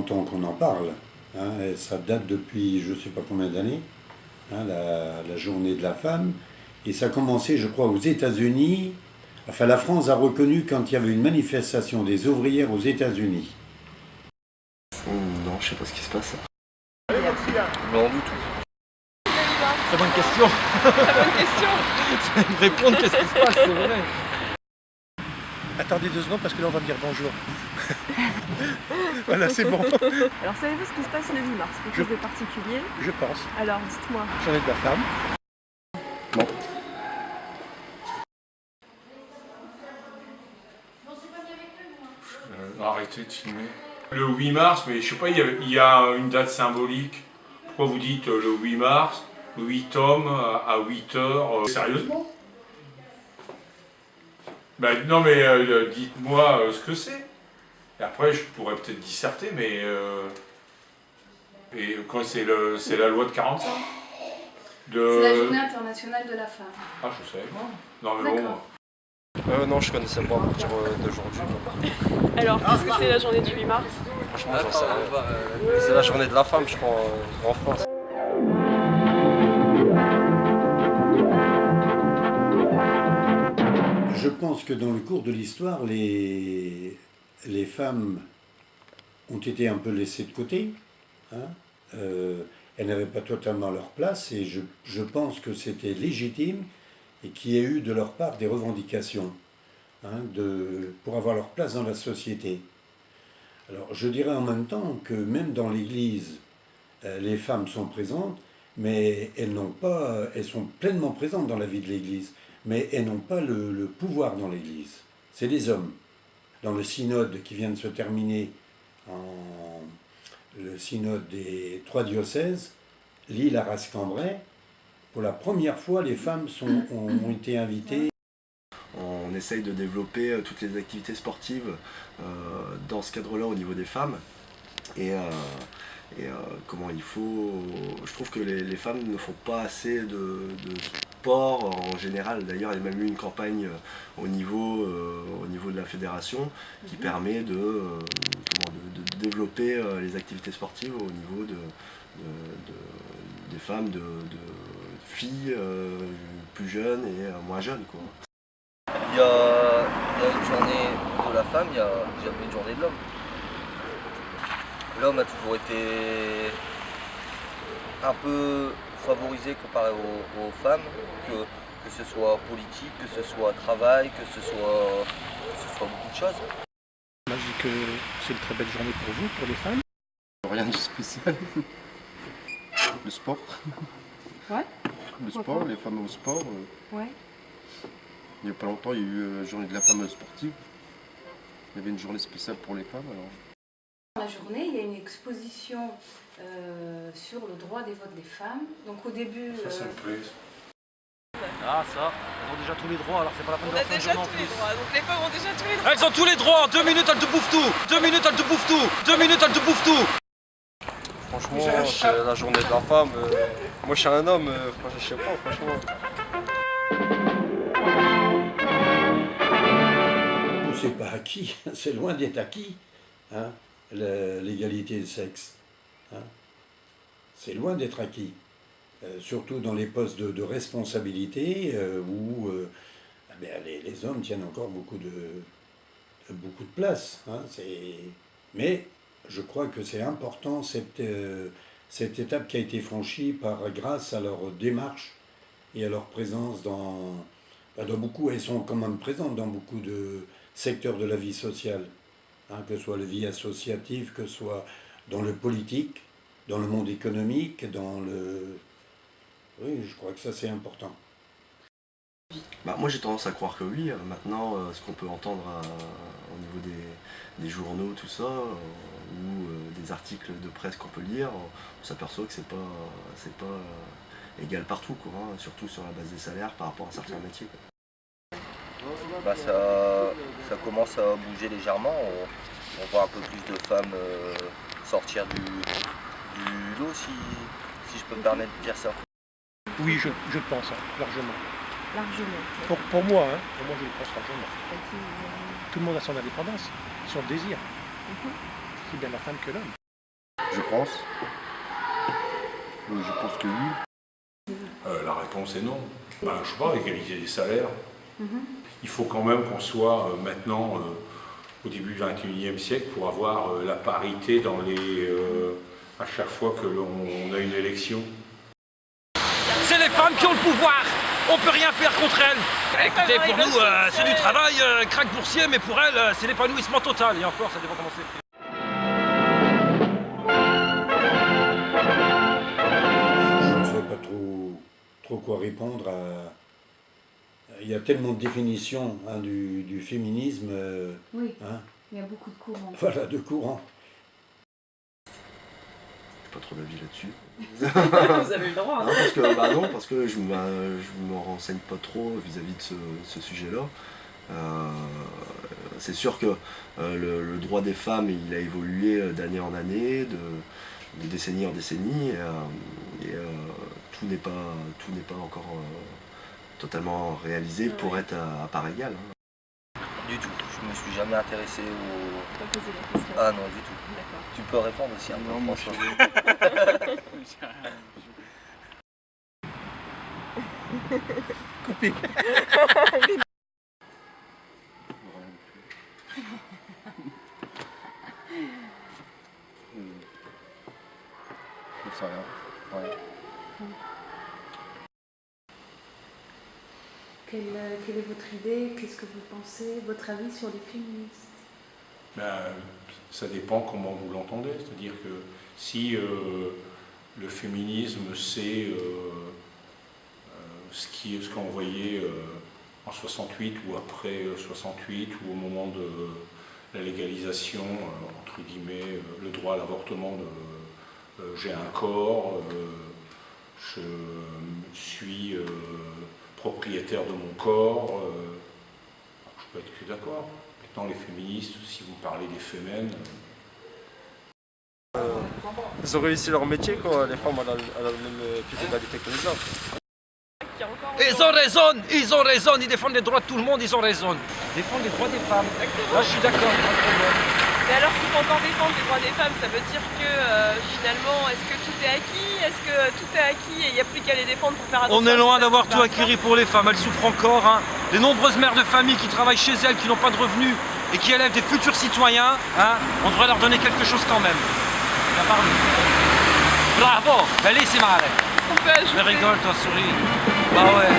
longtemps qu'on en parle. Hein, et ça date depuis je ne sais pas combien d'années, hein, la journée de la femme. Et ça a commencé, je crois, aux États-Unis. Enfin, la France a reconnu quand il y avait une manifestation des ouvrières aux États-Unis. Non, je sais pas ce qui se passe. Non, du tout. Très bonne question. Très bonne question. Me répondre qu'est-ce qui se passe, c'est vrai. Attendez 2 secondes parce que là on va me dire bonjour. Voilà, c'est bon. Alors savez-vous ce qui se passe le 8 mars? Quelque chose de particulier? Je pense. Alors dites-moi. Journée de la femme. Non. Arrêtez de filmer. Le 8 mars, mais je sais pas, il y a une date symbolique. Pourquoi vous dites le 8 mars, 8 hommes à 8 heures sérieusement? Ben, non mais dites-moi ce que c'est. Et après je pourrais peut-être disserter, mais et quand c'est la loi de 45 C'est la journée internationale de la femme. Ah, je savais pas. Non mais bon. Non, je connaissais pas à partir d'aujourd'hui. Alors qu'est-ce que c'est la journée du 8 mars? Franchement, j'en sais rien. C'est la journée de la femme, je crois, en France. Je pense que dans le cours de l'histoire, les femmes ont été un peu laissées de côté. Hein. Elles n'avaient pas totalement leur place et je pense que c'était légitime et qu'il y ait eu de leur part des revendications, hein, pour avoir leur place dans la société. Alors je dirais en même temps que même dans l'Église, les femmes sont présentes, mais elles sont pleinement présentes dans la vie de l'Église, mais elles n'ont pas le pouvoir dans l'Église. C'est les hommes. Dans le synode qui vient de se terminer, le synode des 3 diocèses, Lille, Arras, Cambrai, pour la première fois, les femmes ont été invitées. On essaye de développer toutes les activités sportives dans ce cadre-là au niveau des femmes. Et comment il faut... Je trouve que les femmes ne font pas assez de sport en général. D'ailleurs, il y a même eu une campagne au niveau de la fédération qui permet de développer les activités sportives au niveau des femmes, de filles plus jeunes et moins jeunes, quoi. Il y a une journée de la femme, il y a jamais une journée de l'homme. L'homme a toujours été un peu favorisé comparé aux femmes, que ce soit politique, que ce soit travail, que ce soit beaucoup de choses. Moi je dis que c'est une très belle journée pour vous, pour les femmes. Rien de spécial. Le sport. Ouais. Le sport, les femmes au sport. Ouais. Il n'y a pas longtemps, il y a eu la journée de la femme sportive. Il y avait une journée spéciale pour les femmes. Alors. Dans la journée, il y a une exposition sur le droit des votes des femmes. Donc au début... Ça me plaît. Ah ça, elles ont déjà tous les droits, alors c'est pas la peine de On a leur faire un déjà journée en tous les plus. droits, donc les femmes ont déjà tous les droits. Elles ont tous les droits, 2 minutes elles te bouffent tout. 2 minutes elles te bouffent tout. 2 minutes elles te bouffent tout. Franchement, c'est la journée de la femme. Moi, je suis un homme, je sais pas, franchement. C'est pas acquis, c'est loin d'être acquis, hein, l'égalité de sexe. Hein. C'est loin d'être acquis. Surtout dans les postes de responsabilité où les hommes tiennent encore beaucoup de place. Hein, mais je crois que c'est important cette étape qui a été franchie grâce à leur démarche et à leur présence dans beaucoup, elles sont quand même présentes dans beaucoup de secteurs de la vie sociale, hein, que ce soit la vie associative, que ce soit dans le politique, dans le monde économique, Oui, je crois que ça c'est important. Bah, moi j'ai tendance à croire que oui. Maintenant, ce qu'on peut entendre au niveau des journaux, tout ça, ou des articles de presse qu'on peut lire, on s'aperçoit que c'est pas égal partout, quoi, hein, surtout sur la base des salaires par rapport à certains métiers, quoi. Bah, ça commence à bouger légèrement. On voit un peu plus de femmes sortir du lot, si je peux me permettre de dire ça. Oui, je pense, hein, largement. Largement. Pour moi, hein, pour moi je le pense largement. Tout le monde a son indépendance, son désir. C'est bien la femme que l'homme. Je pense. Je pense que oui. La réponse est non. Ben, je sais pas, égalité des salaires. Il faut quand même qu'on soit maintenant au début du XXIe siècle pour avoir la parité dans les, à chaque fois que l'on a une élection. C'est les femmes qui ont le pouvoir. On peut rien faire contre elles. Écoutez, pour nous, c'est du travail, craque boursier, mais pour elles, c'est l'épanouissement total. Et encore, ça dépend comment c'est. Je ne sais pas trop quoi répondre à... Il y a tellement de définitions hein, du féminisme. Oui, hein, il y a beaucoup de courants. voilà, de courants. J'ai pas trop d'avis là-dessus. Vous avez le droit. Non, parce que je me renseigne pas trop vis-à-vis de ce sujet-là. C'est sûr que le droit des femmes il a évolué d'année en année, de décennie en décennie, et tout n'est pas encore totalement réalisé pour être à part égale. Du tout, je me suis jamais intéressé au... T'as posé la question. Ah non, du tout. D'accord. Tu peux répondre aussi un peu, moi, François. Coupé. Je sais rien. Ouais. Quelle est votre idée? Qu'est-ce que vous pensez? Votre avis sur les féministes? Ben, ça dépend comment vous l'entendez. C'est-à-dire que si le féminisme c'est ce qu'on voyait en 68 ou après 68 ou au moment de la légalisation, entre guillemets, le droit à l'avortement de j'ai un corps, je suis propriétaire de mon corps, je peux être que d'accord. Maintenant les féministes, si vous parlez des femmes, ils ont réussi leur métier, quoi. Les femmes, elles ont le même pied d'égalité que les hommes. Ils ont raison, ils défendent les droits de tout le monde, ils ont raison. Ils défendent les droits des femmes. Là, je suis d'accord, il n'y a pas de problème. Mais alors, si on défendre les droits des femmes, ça veut dire que finalement, est-ce que tout est acquis? Est-ce que tout est acquis et il n'y a plus qu'à les défendre pour faire attention? On est loin d'avoir tout acquis pour les femmes, elles souffrent encore. Hein. Les nombreuses mères de famille qui travaillent chez elles, qui n'ont pas de revenus et qui élèvent des futurs citoyens, hein, on devrait leur donner quelque chose quand même. La parole. Bravo, bellissima. Est-ce qu'on peut ajouter? Mais rigole, toi, souris. Bah ouais.